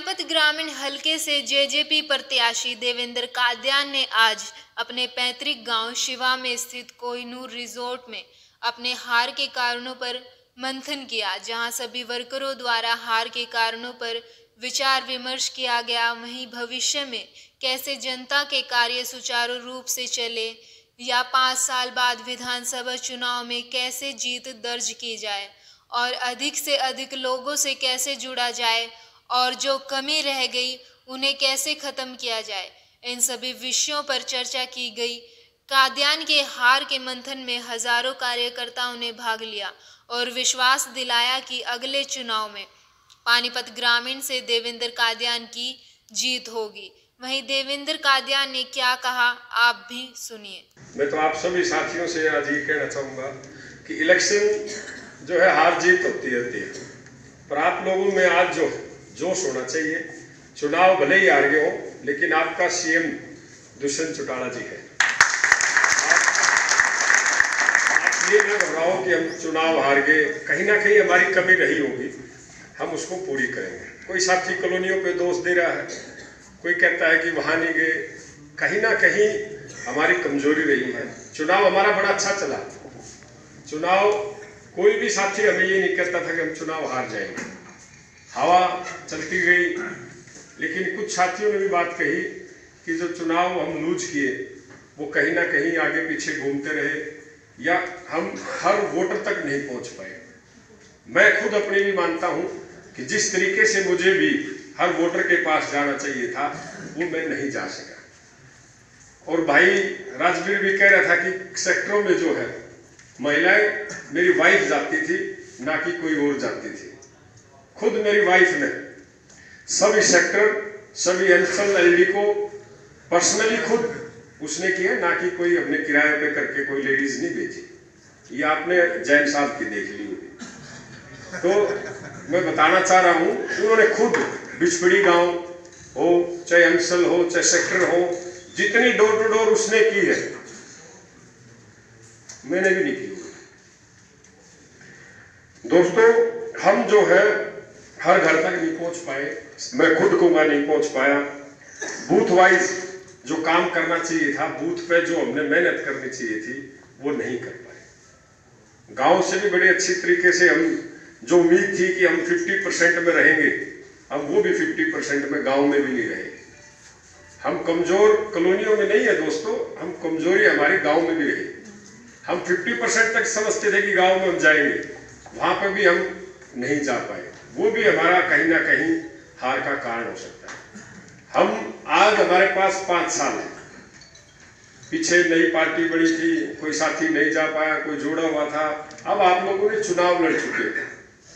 पानीपत ग्रामीण हलके से जेजेपी प्रत्याशी देवेंद्र कादियान ने आज अपने पैतृक गांव शिवा में स्थित कोहिनूर रिजॉर्ट में अपने हार के कारणों पर मंथन किया, जहां सभी वर्करों द्वारा हार के कारणों पर विचार विमर्श किया गया। वहीं भविष्य में कैसे जनता के कार्य सुचारू रूप से चले या 5 साल बाद विधानसभा चुनाव में कैसे जीत दर्ज की जाए और अधिक से अधिक लोगों से कैसे जुड़ा जाए और जो कमी रह गई उन्हें कैसे खत्म किया जाए, इन सभी विषयों पर चर्चा की गई। कादियान के हार के मंथन में हजारों कार्यकर्ताओं ने भाग लिया और विश्वास दिलाया कि अगले चुनाव में पानीपत ग्रामीण से देवेंद्र कादियान की जीत होगी। वहीं देवेंद्र कादियान ने क्या कहा, आप भी सुनिए। मैं तो आप सभी साथियों से आज ये कहना चाहूँगा कि इलेक्शन जो है हार जीत होती रहती है, पर आप लोगों में आज जो जोश होना चाहिए। चुनाव भले ही हार गए हो, लेकिन आपका सीएम दुष्यंत चौटाला जी है। आप ये ना घबराओ कि हम चुनाव हार गए, कहीं ना कहीं हमारी कमी रही होगी, हम उसको पूरी करेंगे। कोई साथी कॉलोनियों पे दोष दे रहा है, कोई कहता है कि वहां नहीं गए, कहीं ना कहीं हमारी कमजोरी रही है। चुनाव हमारा बड़ा अच्छा चला। चुनाव कोई भी साथी हमें ये नहीं कहता था कि हम चुनाव हार जाएंगे। हवा चलती गई, लेकिन कुछ साथियों ने भी बात कही कि जो चुनाव हम लूज किए वो कहीं ना कहीं आगे पीछे घूमते रहे या हम हर वोटर तक नहीं पहुंच पाए। मैं खुद अपनी भी मानता हूं कि जिस तरीके से मुझे भी हर वोटर के पास जाना चाहिए था वो मैं नहीं जा सका। और भाई राजवीर भी कह रहा था कि सेक्टरों में जो है महिलाएं, मेरी वाइफ जाती थी ना कि कोई और जाती थी। खुद मेरी वाइफ ने सभी सेक्टर, सभी एलडी को पर्सनली खुद उसने किया, ना कि कोई अपने किराए पे करके कोई लेडीज नहीं भेजी। ये आपने जैन साहब की देख ली होगी। तो मैं बताना चाह रहा हूं, उन्होंने खुद बिछपड़ी गांव हो, चाहे अंसल हो, चाहे सेक्टर हो, जितनी डोर टू डोर उसने की है, मैंने भी नहीं की। दोस्तों, हम जो है हर घर तक नहीं पहुंच पाए, मैं खुद कहूंगा नहीं पहुंच पाया। बूथ वाइज जो काम करना चाहिए था, बूथ पे जो हमने मेहनत करनी चाहिए थी, वो नहीं कर पाए। गांव से भी बड़े अच्छी तरीके से हम जो उम्मीद थी कि हम 50% में रहेंगे, हम वो भी 50% में गांव में भी नहीं रहे। हम कमजोर कॉलोनियों में नहीं है दोस्तों, हम कमजोरी हमारी गांव में भी रही। हम 50% तक समझते थे कि गांव में हम जाएंगे, वहां पर भी हम नहीं जा पाए। वो भी हमारा कहीं ना कहीं हार का कारण हो सकता है। हम आज हमारे पास 5 साल है, पीछे नई पार्टी बनी थी, कोई साथी नहीं जा पाया, कोई जोड़ा हुआ था। अब आप लोगों ने चुनाव लड़ चुके हैं,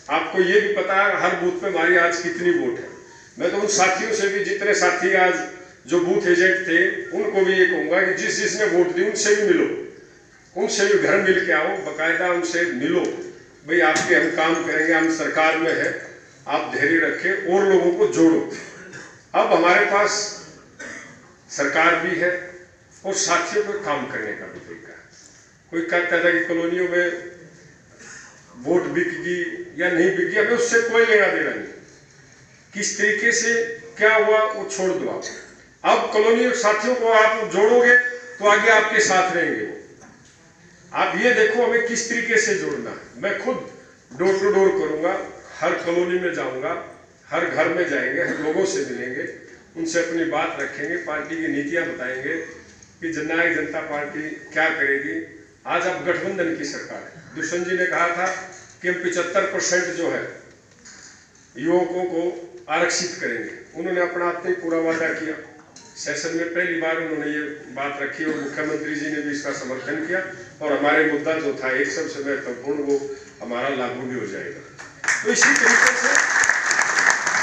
आपको ये भी पता है हर बूथ पे हमारी आज कितनी वोट है। मैं तो उन साथियों से भी, जितने साथी आज जो बूथ एजेंट थे, उनको भी ये कहूंगा कि जिसने वोट दी उनसे भी मिलो, उनसे भी घर मिल के आओ, बाकायदा उनसे मिलो। भाई आपके हम काम करेंगे, हम सरकार में है, आप धैर्य रखें और लोगों को जोड़ो। अब हमारे पास सरकार भी है और साथियों को काम करने का भी तरीका है। कोई कहता था कि कॉलोनियों में वोट बिक गई या नहीं बिक गई, हमें उससे कोई लेना देना नहीं। किस तरीके से क्या हुआ वो छोड़ दो आप। अब कॉलोनी साथियों को आप जोड़ोगे तो आगे आपके साथ रहेंगे वो। आप ये देखो हमें किस तरीके से जोड़ना है। मैं खुद डोर टू डोर करूंगा, हर कॉलोनी में जाऊंगा, हर घर में जाएंगे, हर लोगों से मिलेंगे, उनसे अपनी बात रखेंगे, पार्टी की नीतियां बताएंगे कि जननायक जनता पार्टी क्या करेगी। आज अब गठबंधन की सरकार है। दुष्यंत जी ने कहा था कि हम 75% जो है युवकों को आरक्षित करेंगे। उन्होंने अपना आप ही पूरा वादा किया। सेशन में पहली बार उन्होंने ये बात रखी और मुख्यमंत्री जी ने भी इसका समर्थन किया और हमारे मुद्दा जो था एक सबसे महत्वपूर्ण, वो हमारा लागू भी हो जाएगा। तो इसी तरीके से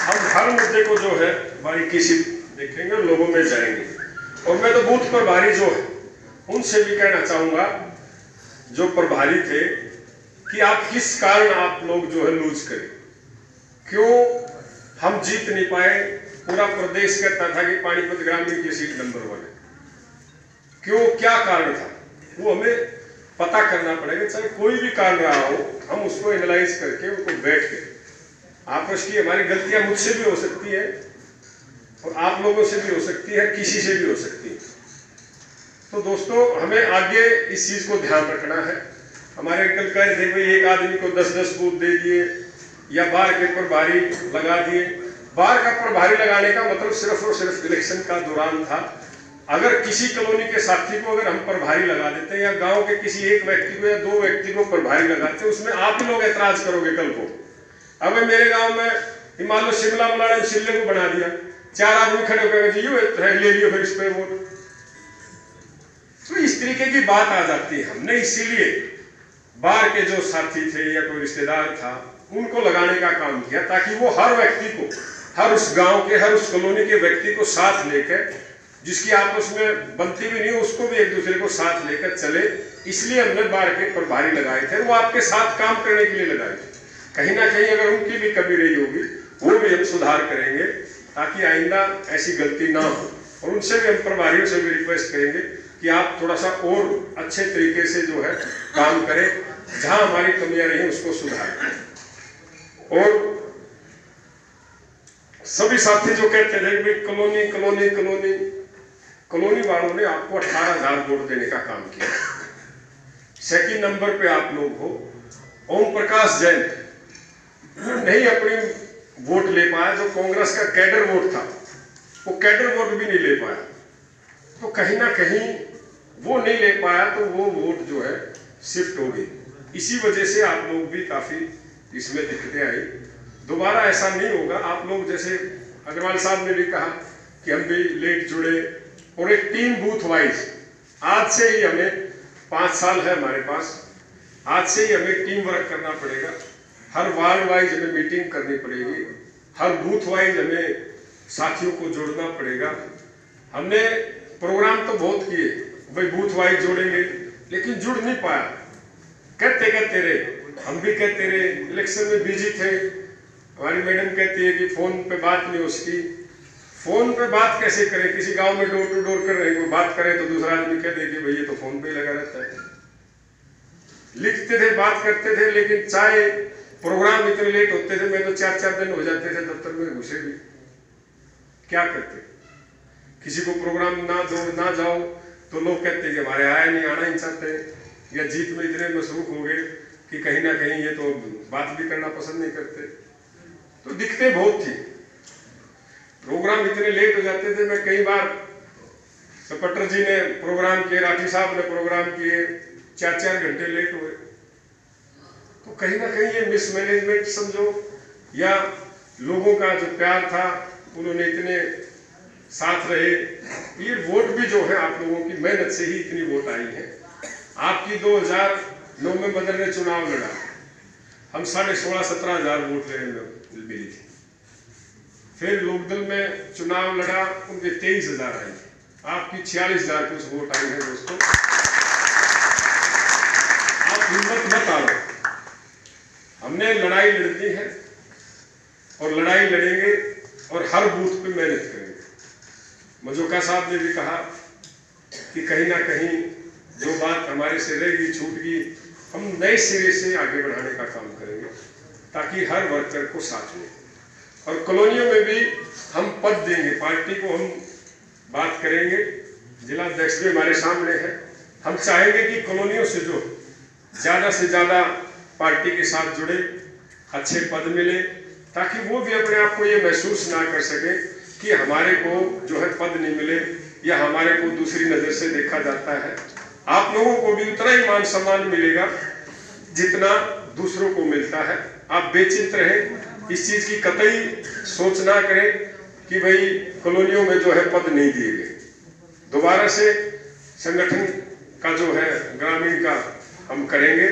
हम हर मुद्दे को जो है बारीकी से देखेंगे और लोगों में जाएंगे। और मैं तो बूथ प्रभारी जो है उनसे भी कहना चाहूंगा, जो प्रभारी थे, कि आप किस कारण आप लोग जो है लूज करें, क्यों हम जीत नहीं पाए। पूरा प्रदेश कहता था कि पानीपत ग्रामीण की सीट नंबर 1 है, क्यों, क्या कारण था, वो हमें पता करना पड़ेगा। चाहे कोई भी कारण रहा हो, हम उसको एनालाइज करके उनको बैठ के, आपस की हमारी गलतियां मुझसे भी हो सकती है, और आप लोगों से भी हो सकती है, किसी से भी हो सकती है। तो दोस्तों हमें आगे इस चीज को ध्यान रखना है। हमारे अंकल कह रहे थे भाई एक आदमी को 10-10 बूथ दे दिए या बार के प्रभारी लगा दिए। बार का प्रभारी लगाने का मतलब सिर्फ और सिर्फ इलेक्शन का दौरान था। अगर किसी कॉलोनी के साथी को अगर हम प्रभारी लगा देते हैं या गांव के किसी एक व्यक्ति को या 2 व्यक्ति को प्रभारी लगाते हैं, उसमें आप ही लोग ऐतराज करोगे कल को। अब मेरे गांव में मान लो शिमला बुलाने शिल्ले को बना दिया, 4 आदमी खड़े होकर ले लियो फिर इस पे वोट, तो इस तरीके की बात आ जाती है। हमने इसीलिए बाहर के जो साथी थे या कोई रिश्तेदार था उनको लगाने का काम किया, ताकि वो हर व्यक्ति को, हर उस गांव के, हर उस कॉलोनी के व्यक्ति को साथ लेकर, जिसकी आपस में बनती भी नहीं उसको भी एक दूसरे को साथ लेकर चले। इसलिए हमने बाहर के प्रभारी लगाए थे, वो आपके साथ काम करने के लिए लगाए थे। कहीं ना कहीं अगर उनकी भी कमी रही होगी वो भी हम सुधार करेंगे, ताकि आइंदा ऐसी गलती ना हो। और उनसे भी हम प्रभारियों से भी रिक्वेस्ट करेंगे कि आप थोड़ा सा और अच्छे तरीके से जो है काम करें, जहां हमारी कमियां रही उसको सुधारें। और सभी साथी जो कहते थे कि कॉलोनी कॉलोनी कॉलोनी, कॉलोनी वालों ने आपको 18,000 वोट देने का काम किया। सेकंड नंबर पे आप लोग हो। ओम प्रकाश जैन नहीं अपनी वोट ले पाया, जो कांग्रेस का कैडर वोट था वो कैडर वोट भी नहीं ले पाया। तो कहीं ना कहीं वो नहीं ले पाया तो वो वोट जो है शिफ्ट हो गई। इसी वजह से आप लोग भी काफी इसमें दिक्कतें आई। दोबारा ऐसा नहीं होगा। आप लोग जैसे अग्रवाल साहब ने भी कहा कि हम भी लेट जुड़े, और एक टीम बूथ वाइज आज से ही हमें 5 साल है हमारे पास, आज से ही हमें टीम वर्क करना पड़ेगा। हर वार्ड वाइज हमें मीटिंग करनी पड़ेगी, हर बूथ वाइज हमें साथियों को जोड़ना पड़ेगा। हमने प्रोग्राम तो बहुत किए भाई बूथ वाइज जोड़ेंगे, लेकिन जुड़ नहीं पाया। कहते कहते रहे, हम भी कहते रहे, इलेक्शन में बिजी थे। हमारी मैडम कहती है कि फोन पे बात नहीं हो सकी। फोन पे बात कैसे करें? किसी गांव में डोर टू डोर कर रहे हैं, कोई बात करे तो दूसरा आदमी कह दे कि भाई ये तो फोन पे ही लगा रहता है। लिखते थे, बात करते थे, लेकिन चाहे प्रोग्राम इतने लेट होते थे, मैं तो 4-4 दिन हो जाते थे दफ्तर में घुसे भी। क्या करते? किसी को प्रोग्राम ना दो ना जाओ तो लोग कहते कि हमारे आया नहीं, आना ही चाहते हैं, या जीत में इतने मसरूफ हो गए कि कहीं ना कहीं ये तो बात भी करना पसंद नहीं करते। तो दिक्कतें बहुत थी, प्रोग्राम इतने लेट हो जाते थे। मैं कई बार सपटर जी ने प्रोग्राम किए, राठी साहब ने प्रोग्राम किए, 4-4 घंटे लेट हुए। तो कहीं ना कहीं ये मिसमैनेजमेंट समझो, या लोगों का जो प्यार था उन्होंने इतने साथ रहे। ये वोट भी जो है आप लोगों की मेहनत से ही इतनी वोट आई है। आपकी 2009 में बदल ने चुनाव लड़ा, हम 16,500-17 हजार वोट मिली थी। फिर लोकदल में चुनाव लड़ा, उनके 23,000 आई, आपकी 46,000 कुछ वोट आई है। दोस्तों आप हिम्मत मत हारो, हमने लड़ाई लड़नी है और लड़ाई लड़ेंगे और हर बूथ पे मेहनत करेंगे। मजोका साहब ने भी कहा कि कहीं ना कहीं जो बात हमारे से रह गई, छूट गई, हम नए सिरे से आगे बढ़ाने का काम करेंगे, ताकि हर वर्कर को साथ लें। और कॉलोनियों में भी हम पद देंगे, पार्टी को हम बात करेंगे। जिला अध्यक्ष भी हमारे सामने है। हम चाहेंगे कि कॉलोनियों से जो ज़्यादा से ज़्यादा पार्टी के साथ जुड़े, अच्छे पद मिले, ताकि वो भी अपने आप को ये महसूस ना कर सके कि हमारे को जो है पद नहीं मिले या हमारे को दूसरी नज़र से देखा जाता है। आप लोगों को भी उतना ही मान सम्मान मिलेगा जितना दूसरों को मिलता है। आप बेचिंत रहें, इस चीज की कतई सोच ना करें कि भाई कॉलोनियों में जो है पद नहीं दिए गए। दोबारा से संगठन का जो है ग्रामीण का हम करेंगे,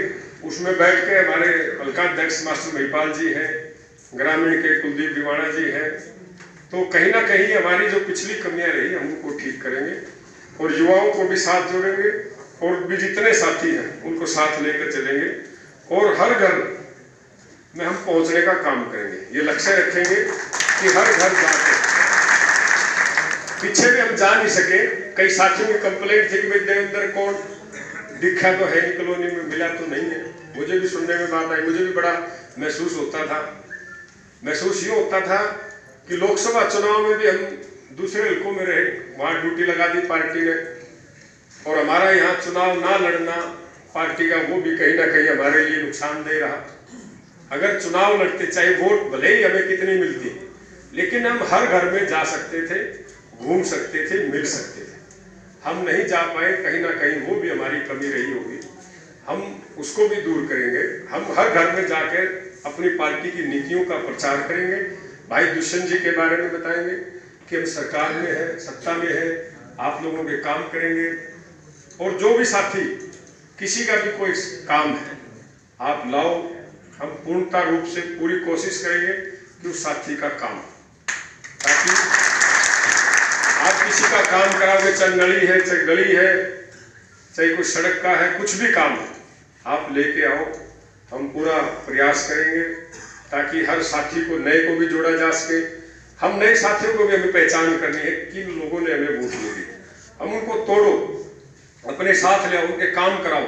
उसमें बैठ के हमारे हल्का अध्यक्ष मास्टर महिपाल जी हैं, ग्रामीण के कुलदीप रिवाणा जी हैं। तो कहीं ना कहीं हमारी जो पिछली कमियां रही हम उनको ठीक करेंगे और युवाओं को भी साथ जोड़ेंगे और भी जितने साथी हैं उनको साथ लेकर चलेंगे और हर घर में हम पहुंचने का काम करेंगे। ये लक्ष्य रखेंगे कि हर घर जाकर, पीछे भी हम जा नहीं सके, कई साथियों की कंप्लेंट थी कि भाई देवेंद्र कौन दिखा तो है नहीं कॉलोनी में, मिला तो नहीं है। मुझे भी सुनने में बात आई, मुझे भी बड़ा महसूस होता था। महसूस ये होता था कि लोकसभा चुनाव में भी हम दूसरे हल्कों में रहे, वहाँ ड्यूटी लगा दी पार्टी ने, और हमारा यहाँ चुनाव ना लड़ना पार्टी का, वो भी कहीं ना कहीं हमारे लिए नुकसानदेह रहा। अगर चुनाव लड़ते, चाहे वोट भले ही हमें कितनी मिलती, लेकिन हम हर घर में जा सकते थे, घूम सकते थे, मिल सकते थे। हम नहीं जा पाए, कहीं ना कहीं वो भी हमारी कमी रही होगी, हम उसको भी दूर करेंगे। हम हर घर में जाकर अपनी पार्टी की नीतियों का प्रचार करेंगे। भाई दुष्यंत जी के बारे में बताएंगे कि हम सरकार में है, सत्ता में है, आप लोगों के काम करेंगे। और जो भी साथी, किसी का भी कोई काम है आप लाओ, हम पूर्णता रूप से पूरी कोशिश करेंगे कि उस साथी का काम, ताकि आप किसी का काम कराओगे, चाहे नली है, चाहे गली है, चाहे कोई सड़क का है, कुछ भी काम है, आप लेके आओ। हम पूरा प्रयास करेंगे ताकि हर साथी को, नए को भी जोड़ा जा सके। हम नए साथियों को भी हमें पहचान करनी है कि लोगों ने हमें वोट दिए, हम उनको तोड़ो, अपने साथ ले आओ, उनके काम कराओ।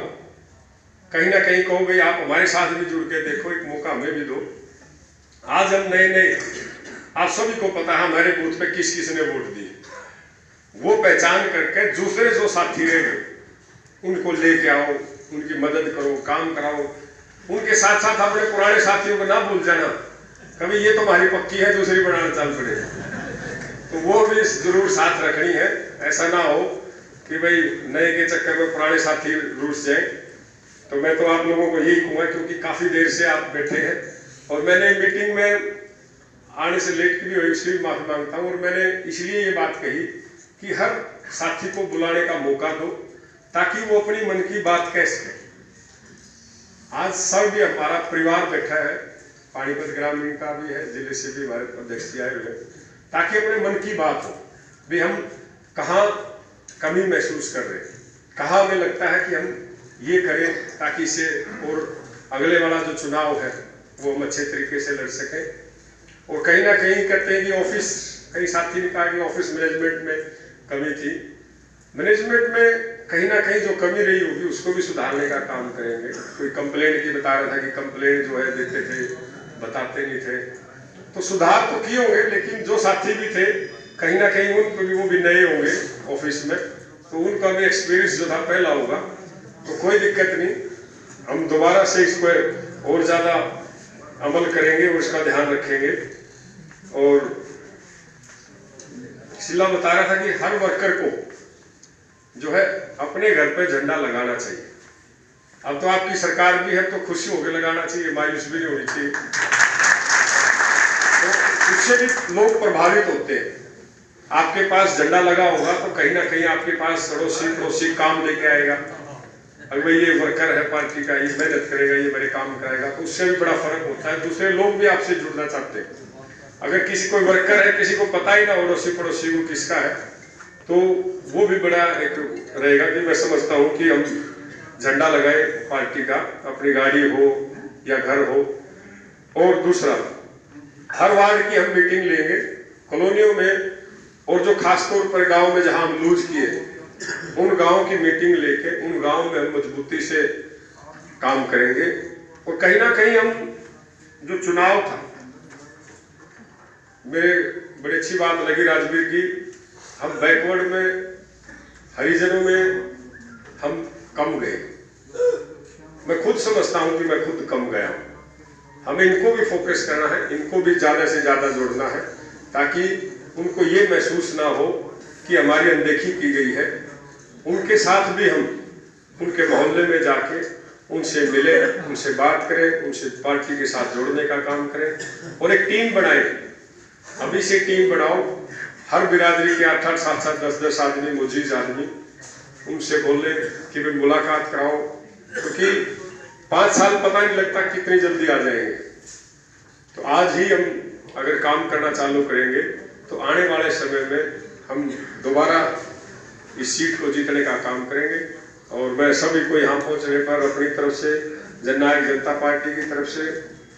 कहीं ना कहीं कहो भाई आप हमारे साथ भी जुड़ के देखो, एक मौका हमें भी दो। आज हम नए, आप सभी को पता है हमारे बूथ पे किस किस ने वोट दिए, वो पहचान करके दूसरे जो साथी रह गए उनको लेके आओ, उनकी मदद करो, काम कराओ। उनके साथ साथ अपने पुराने साथियों को ना भूल जाना, कभी ये तो हमारी पक्की है, दूसरी बनाना चल पड़ेगा, तो वो भी जरूर साथ रखनी है। ऐसा ना हो कि भाई नए के चक्कर में पुराने साथी रूठ जाए। तो मैं तो आप लोगों को यही कहूँगा, क्योंकि काफ़ी देर से आप बैठे हैं और मैंने मीटिंग में आने से लेट की भी हुई, उसकी भी माफ़ी मांगता हूँ। और मैंने इसलिए ये बात कही कि हर साथी को बुलाने का मौका दो, ताकि वो अपनी मन की बात कह सके। आज सब भी हमारा परिवार बैठा है, पानीपत ग्रामीण का भी है, जिले से भी हमारे अध्यक्ष आए हुए, ताकि अपने मन की बात हो भी हम कहाँ कमी महसूस कर रहे हैं, कहाँ हमें लगता है कि हम ये करें ताकि इसे और अगले वाला जो चुनाव है वो हम अच्छे तरीके से लड़ सकें। और कहीं ना कहीं कहते हैं कि ऑफिस, कई साथी ने कहा कि ऑफिस मैनेजमेंट में कमी थी। मैनेजमेंट में कहीं ना कहीं जो कमी रही होगी उसको भी सुधारने का काम करेंगे। कोई कंप्लेंट की बता रहा था कि कंप्लेंट जो है देते थे, बताते नहीं थे, तो सुधार तो किए होंगे, लेकिन जो साथी भी थे कहीं ना कहीं उनको भी, वो भी नए होंगे ऑफिस में, तो उनका भी एक्सपीरियंस जो था पहला होगा, तो कोई दिक्कत नहीं। हम दोबारा से इसको और ज़्यादा अमल करेंगे और इसका ध्यान रखेंगे। और शिला बता रहा था कि हर वर्कर को जो है अपने घर पे झंडा लगाना चाहिए। अब तो आपकी सरकार भी है तो खुशी होकर लगाना चाहिए, मायूस भी नहीं होनी चाहिए। तो उससे भी लोग प्रभावित होते हैं। आपके पास झंडा लगा होगा तो कहीं ना कहीं आपके पास अड़ोसी पड़ोसी काम लेके आएगा, अगर भाई ये वर्कर है पार्टी का, ये मेहनत करेगा, ये मेरे काम कराएगा, तो उससे भी बड़ा फर्क होता है। दूसरे लोग भी आपसे जुड़ना चाहते हैं। अगर किसी कोई वर्कर है, किसी को पता ही ना अड़ोसी पड़ोसी को किसका है, तो वो भी बड़ा एक रहेगा कि मैं समझता हूँ कि हम झंडा लगाए पार्टी का, अपनी गाड़ी हो या घर हो। और दूसरा, हर वार्ड की हम मीटिंग लेंगे कॉलोनियों में, और जो खासतौर पर गांव में जहां हम लूज किए, उन गांव की मीटिंग लेके उन गांव में हम मजबूती से काम करेंगे। और कहीं ना कहीं हम, जो चुनाव था, मेरे बड़ी अच्छी बात लगी राजवीर की, हम बैकवर्ड में, हरिजनों में हम कम गए। मैं खुद समझता हूं कि मैं खुद कम गया हूं। हमें इनको भी फोकस करना है, इनको भी ज़्यादा से ज़्यादा जोड़ना है, ताकि उनको ये महसूस ना हो कि हमारी अनदेखी की गई है। उनके साथ भी हम उनके मोहल्ले में जाके उनसे मिले, उनसे बात करें, उनसे पार्टी के साथ जोड़ने का काम करें और एक टीम बनाएं। अभी से टीम बनाओ, हर बिरादरी के 8-8, 7-7, 10-10 आदमी, मुजीज आदमी, उनसे बोले कि भाई मुलाकात कराओ, क्योंकि 5 साल पता नहीं लगता कितनी जल्दी आ जाएंगे। तो आज ही हम अगर काम करना चालू करेंगे तो आने वाले समय में हम दोबारा इस सीट को जीतने का काम करेंगे। और मैं सभी को यहाँ पहुँचने पर अपनी तरफ से, जननायक जनता पार्टी की तरफ से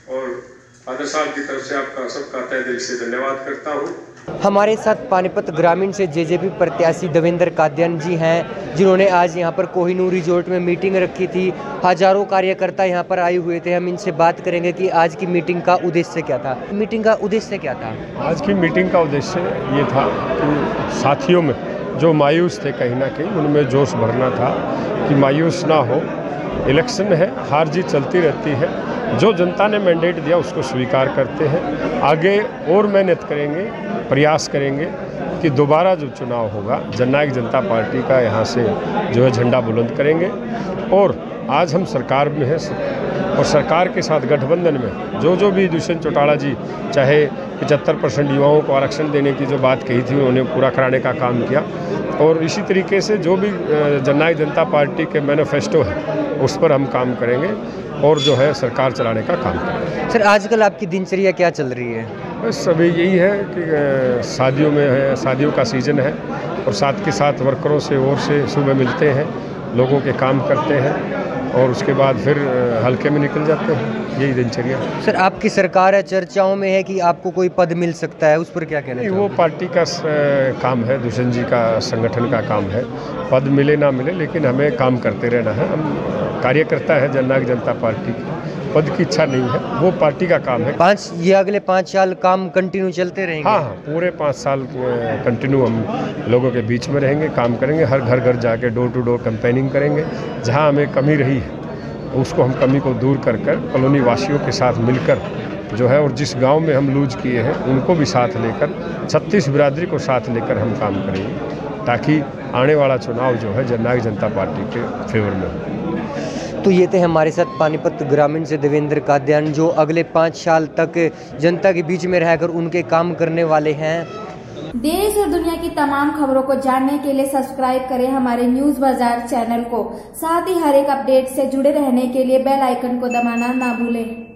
और फादर साहब की तरफ से आपका सबका तहे दिल से धन्यवाद करता हूँ। हमारे साथ पानीपत ग्रामीण से जेजेपी प्रत्याशी देवेंद्र कादियान जी हैं, जिन्होंने आज यहां पर कोहिनूर रिजॉर्ट में मीटिंग रखी थी। हजारों कार्यकर्ता यहां पर आए हुए थे। हम इनसे बात करेंगे कि आज की मीटिंग का उद्देश्य क्या था। मीटिंग का उद्देश्य क्या था? आज की मीटिंग का उद्देश्य ये था कि साथियों में जो मायूस थे कहीं ना कहीं उनमें जोश भरना था कि मायूस ना हो। इलेक्शन है, हार जीत चलती रहती है। जो जनता ने मैंडेट दिया उसको स्वीकार करते हैं। आगे और मेहनत करेंगे, प्रयास करेंगे कि दोबारा जो चुनाव होगा जननायक जनता पार्टी का यहाँ से जो है झंडा बुलंद करेंगे। और आज हम सरकार में हैं और सरकार के साथ गठबंधन में जो भी दुष्यंत चौटाला जी चाहे 75% युवाओं को आरक्षण देने की जो बात कही थी उन्होंने पूरा कराने का काम किया। और इसी तरीके से जो भी जननायक जनता पार्टी के मैनिफेस्टो है उस पर हम काम करेंगे और जो है सरकार चलाने का काम करेंगे। सर, आजकल आपकी दिनचर्या क्या चल रही है? बस अभी यही है कि शादियों में है, शादियों का सीज़न है और साथ के साथ वर्करों से और से सुबह मिलते हैं, लोगों के काम करते हैं और उसके बाद फिर हल्के में निकल जाते हैं। यही दिनचर्या। सर, आपकी सरकार है, चर्चाओं में है कि आपको कोई पद मिल सकता है, उस पर क्या कहना है? वो पार्टी का काम है, दुष्यंत जी का संगठन का काम है। पद मिले ना मिले लेकिन हमें काम करते रहना है। हम कार्यकर्ता है जननायक जनता पार्टी की, पद की इच्छा नहीं है, वो पार्टी का काम है। ये अगले 5 साल काम कंटिन्यू चलते रहेंगे? हाँ, पूरे 5 साल कंटिन्यू हम लोगों के बीच में रहेंगे, काम करेंगे। हर घर जाके डोर टू डोर कैंपेनिंग करेंगे। जहाँ हमें कमी रही है उसको हम कमी को दूर कर कॉलोनी वासियों के साथ मिलकर जो है और जिस गांव में हम लूज किए हैं उनको भी साथ लेकर 36 बिरादरी को साथ लेकर हम काम करेंगे ताकि आने वाला चुनाव जो है जननायक जनता पार्टी के फेवर में हो। तो ये थे हमारे साथ पानीपत ग्रामीण से देवेंद्र कादियान, जो अगले 5 साल तक जनता के बीच में रहकर उनके काम करने वाले हैं। देश और दुनिया की तमाम खबरों को जानने के लिए सब्सक्राइब करें हमारे न्यूज़ बाजार चैनल को। साथ ही हर एक अपडेट से जुड़े रहने के लिए बेल आइकन को दबाना ना भूलें।